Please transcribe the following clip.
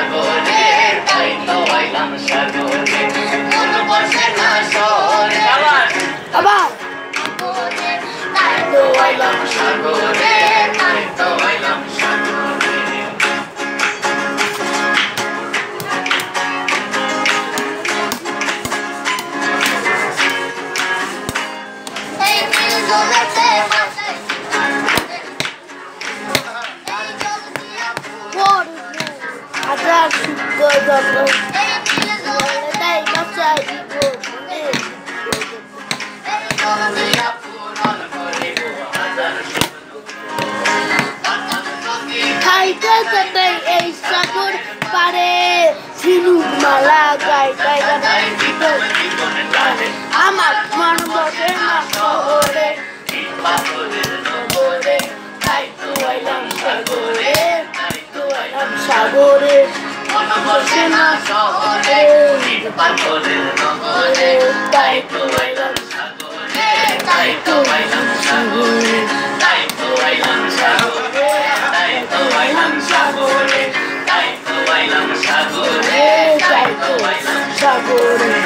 সাগরে তাই তো আইলাম সাগরে মন বসে না শহরে আবার তাই তো আইলাম সাগরে তাই তো আইলাম সাগরে এই নীল জলেতে আজার শুদ্ধ জল তাই বাঁচাই খাইতে যেতে এই সাগর পারে ঝিনুক মালা গাইতে আমার মন বসে না শহরে তাই তো আইলাম সাগরে সাগরে বসে না শহরে পাথরের নগরে তাই তো আইলাম সাগরে তাই তো আইলাম সাগরে তাই তো আইলাম সাগরে তাই তো আইলাম সাগরে তাই তো আইলাম সাগরে তাই তো আইলাম সাগরে